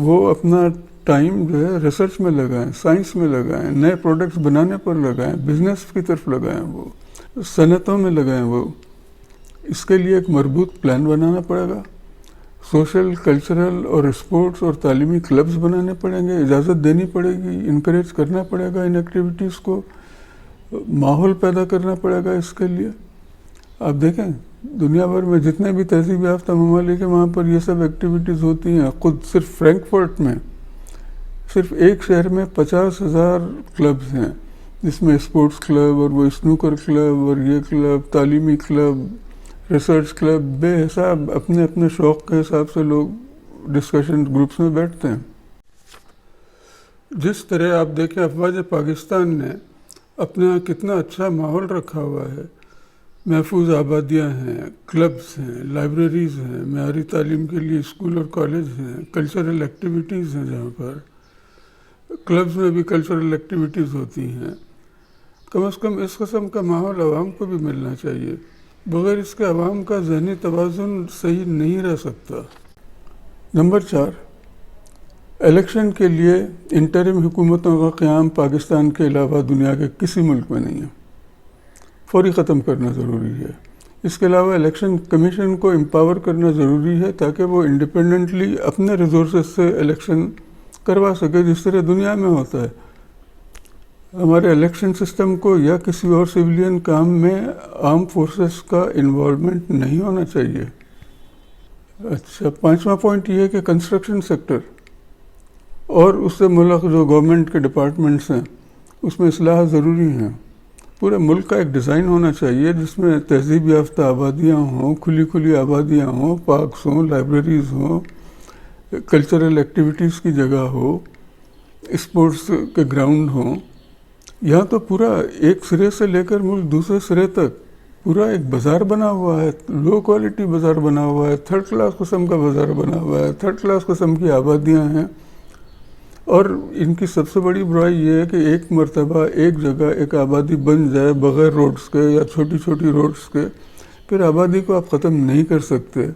وہ اپنا ٹائم جو ہے ریسرچ میں لگائیں، سائنس میں لگائیں، نئے پروڈکٹس بنانے پر لگائیں، بزنس کی طرف لگائیں، وہ صنعتوں میں لگائیں۔ وہ اس کے لیے ایک مربوط پلان بنانا پڑے گا، سوشل، کلچرل اور اسپورٹس اور تعلیمی کلبز بنانے پڑیں گے، اجازت دینی پڑے گی، انکریج کرنا پڑے گا ان ایکٹیویٹیز کو، ماحول پیدا کرنا پڑے گا اس کے لیے۔ آپ دیکھیں دنیا بھر میں جتنے بھی تہذیب یافتہ ممالک ہیں وہاں پر یہ سب ایکٹیویٹیز ہوتی ہیں۔ خود صرف فرینکفرٹ میں صرف ایک شہر میں 50,000 کلبز ہیں، جس میں اسپورٹس کلب اور وہ اسنوکر کلب اور یہ کلب، تعلیمی کلب، ریسرچ کلب، بے حساب اپنے اپنے شوق کے حساب سے لوگ ڈسکشن گروپس میں بیٹھتے ہیں۔ جس طرح آپ دیکھیں افواج پاکستان نے اپنے یہاں کتنا اچھا ماحول رکھا ہوا ہے، محفوظ آبادیاں ہیں، کلبز ہیں، لائبریریز ہیں، معیاری تعلیم کے لیے اسکول اور کالج ہیں، کلچرل ایکٹیویٹیز ہیں، جہاں پر کلبز میں بھی کلچرل ایکٹیویٹیز ہوتی ہیں۔ کم از کم اس قسم کا ماحول عوام کو بھی ملنا چاہیے، بغیر اس کے عوام کا ذہنی توازن صحیح نہیں رہ سکتا۔ نمبر 4، الیکشن کے لیے انٹرم حکومتوں کا قیام پاکستان کے علاوہ دنیا کے کسی ملک میں نہیں ہے، فوری ختم کرنا ضروری ہے۔ اس کے علاوہ الیکشن کمیشن کو امپاور کرنا ضروری ہے تاکہ وہ انڈیپینڈنٹلی اپنے ریسورسز سے الیکشن کروا سکے، جس طرح دنیا میں ہوتا ہے۔ ہمارے الیکشن سسٹم کو یا کسی اور سویلین کام میں آرم فورسز کا انوالومنٹ نہیں ہونا چاہیے۔ اچھا، 5واں پوائنٹ یہ ہے کہ کنسٹرکشن سیکٹر اور اس سے ملک جو گورنمنٹ کے ڈپارٹمنٹس ہیں اس میں اصلاح ضروری ہیں۔ پورے ملک کا ایک ڈیزائن ہونا چاہیے جس میں تہذیب یافتہ آبادیاں ہوں، کھلی آبادیاں ہوں، پارکس ہوں، لائبریریز ہوں، کلچرل ایکٹیویٹیز کی جگہ ہو، اسپورٹس کے گراؤنڈ ہوں۔ یہاں تو پورا ایک سرے سے لے کر ملک دوسرے سرے تک پورا ایک بازار بنا ہوا ہے، لو کوالٹی بازار بنا ہوا ہے، تھرڈ کلاس قسم کا بازار بنا ہوا ہے، تھرڈ کلاس قسم کی آبادیاں ہیں۔ اور ان کی سب سے بڑی برائی یہ ہے کہ ایک مرتبہ ایک جگہ ایک آبادی بن جائے بغیر روڈز کے یا چھوٹی چھوٹی روڈز کے، پھر آبادی کو آپ ختم نہیں کر سکتے۔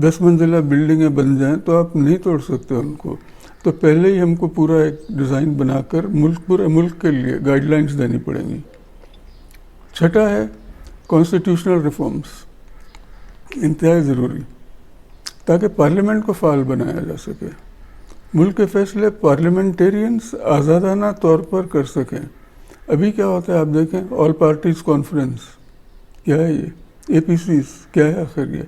10 منزلہ بلڈنگیں بن جائیں تو آپ نہیں توڑ سکتے ان کو، تو پہلے ہی ہم کو پورا ایک ڈیزائن بنا کر پورے ملک کے لیے گائیڈ لائنز دینی پڑیں گی۔ چھٹا ہے کانسٹیٹیوشنل ریفارمز، انتہائی ضروری، تاکہ پارلیمنٹ کو فعال بنایا جا سکے، ملک کے فیصلے پارلیمنٹیرینز آزادانہ طور پر کر سکیں۔ ابھی کیا ہوتا ہے آپ دیکھیں، آل پارٹیز کانفرنس کیا ہے، یہ اے پی سیز کیا ہے آخر؟ یہ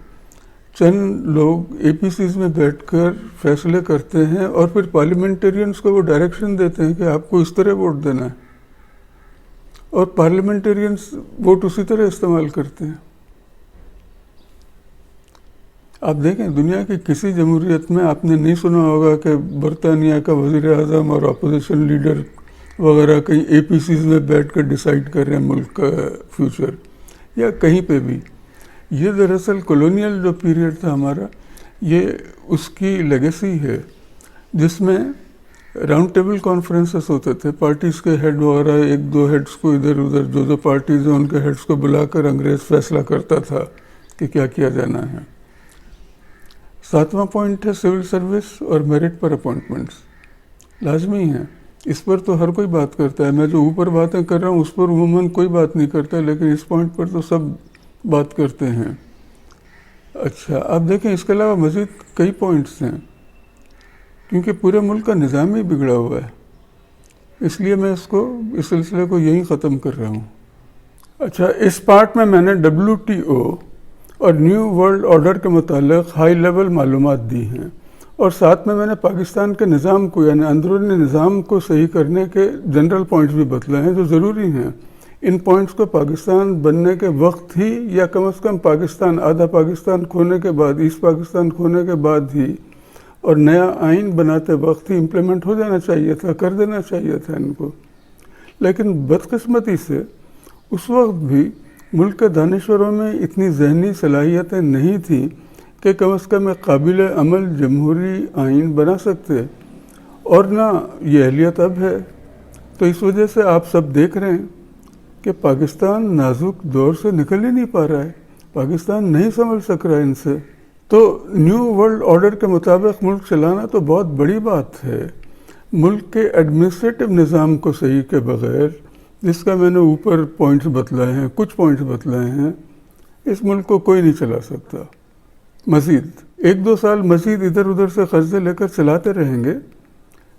چند لوگ اے پی سیز میں بیٹھ کر فیصلے کرتے ہیں اور پھر پارلیمنٹیرینز کو وہ ڈائریکشن دیتے ہیں کہ آپ کو اس طرح ووٹ دینا ہے، اور پارلیمنٹیرینز ووٹ اسی طرح استعمال کرتے ہیں۔ آپ دیکھیں دنیا کی کسی جمہوریت میں آپ نے نہیں سنا ہوگا کہ برطانیہ کا وزیر اعظم اور اپوزیشن لیڈر وغیرہ کہیں اے پی سیز میں بیٹھ کر ڈیسائیڈ کر رہے ہیں ملک کا فیوچر، یا کہیں پہ بھی۔ یہ دراصل کولونیل جو پیریڈ تھا ہمارا، یہ اس کی لیگیسی ہے، جس میں راؤنڈ ٹیبل کانفرنسز ہوتے تھے، پارٹیز کے ہیڈ وغیرہ ایک دو ہیڈز کو ادھر ادھر جو پارٹیز ہیں ان کے ہیڈز کو بلا کر انگریز فیصلہ کرتا تھا کہ کیا کیا جانا ہے۔ 7واں پوائنٹ ہے سول سروس اور میرٹ پر اپوائنٹمنٹس لازمی ہیں۔ اس پر تو ہر کوئی بات کرتا ہے، میں جو اوپر باتیں کر رہا ہوں اس پر عموماً کوئی بات نہیں کرتا، لیکن اس پوائنٹ پر تو سب بات کرتے ہیں۔ اچھا آپ دیکھیں اس کے علاوہ مزید کئی پوائنٹس ہیں، کیونکہ پورے ملک کا نظام ہی بگڑا ہوا ہے، اس لیے میں اس سلسلے کو یہیں ختم کر رہا ہوں۔ اچھا اس پارٹ میں نے WTO اور نیو ورلڈ آرڈر کے متعلق ہائی لیول معلومات دی ہیں، اور ساتھ میں نے پاکستان کے نظام کو یعنی اندرونی نظام کو صحیح کرنے کے جنرل پوائنٹس بھی بتلائے ہیں جو ضروری ہیں۔ ان پوائنٹس کو پاکستان بننے کے وقت ہی، یا کم از کم پاکستان آدھا پاکستان کھونے کے بعد، ایسٹ پاکستان کھونے کے بعد ہی اور نیا آئین بناتے وقت ہی امپلیمنٹ ہو جانا چاہیے تھا، کر دینا چاہیے تھا ان کو۔ لیکن بدقسمتی سے اس وقت بھی ملک کے دانشوروں میں اتنی ذہنی صلاحیتیں نہیں تھیں کہ کم از کم ایک قابل عمل جمہوری آئین بنا سکتے، اور نہ یہ اہلیت اب ہے۔ تو اس وجہ سے آپ سب دیکھ رہے ہیں کہ پاکستان نازک دور سے نکل ہی نہیں پا رہا ہے، پاکستان نہیں سنبھل سک رہا ہے ان سے۔ تو نیو ورلڈ آرڈر کے مطابق ملک چلانا تو بہت بڑی بات ہے۔ ملک کے ایڈمنسٹریٹو نظام کو صحیح کے بغیر، جس کا میں نے اوپر پوائنٹس بتلائے ہیں، کچھ پوائنٹس بتلائے ہیں، اس ملک کو کوئی نہیں چلا سکتا۔ مزید 1-2 سال مزید ادھر ادھر سے قرضے لے کر چلاتے رہیں گے،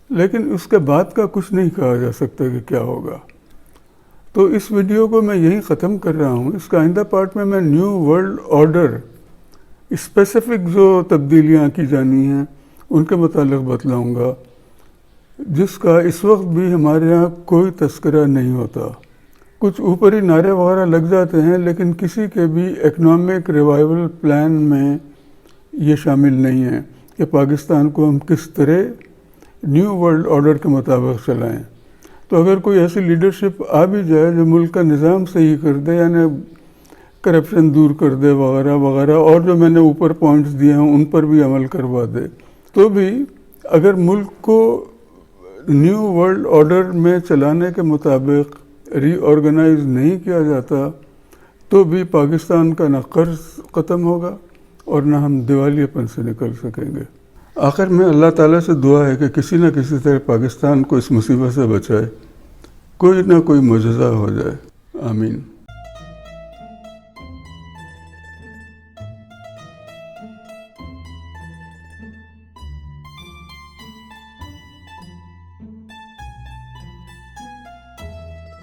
لیکن اس کے بعد کا کچھ نہیں کہا جا سکتا کہ کیا ہوگا۔ تو اس ویڈیو کو میں یہیں ختم کر رہا ہوں۔ اس کا آئندہ پارٹ میں نیو ورلڈ آرڈر اسپیسیفک جو تبدیلیاں کی جانی ہیں ان کے متعلق بتلاؤں گا، جس کا اس وقت بھی ہمارے یہاں کوئی تذکرہ نہیں ہوتا۔ کچھ اوپری نعرے وغیرہ لگ جاتے ہیں، لیکن کسی کے بھی اکنامک ریوائول پلان میں یہ شامل نہیں ہے کہ پاکستان کو ہم کس طرح نیو ورلڈ آرڈر کے مطابق چلائیں۔ تو اگر کوئی ایسی لیڈرشپ آ بھی جائے جو ملک کا نظام صحیح کر دے، یعنی کرپشن دور کر دے وغیرہ وغیرہ، اور جو میں نے اوپر پوائنٹس دیے ہیں ان پر بھی عمل کروا دے، تو بھی اگر ملک کو نیو ورلڈ آرڈر میں چلانے کے مطابق ری آرگنائز نہیں کیا جاتا، تو بھی پاکستان کا نہ قرض ختم ہوگا اور نہ ہم دیوالیاپن سے نکل سکیں گے۔ آخر میں اللہ تعالیٰ سے دعا ہے کہ کسی نہ کسی طرح پاکستان کو اس مصیبت سے بچائے، کوئی نہ کوئی معجزہ ہو جائے۔ آمین۔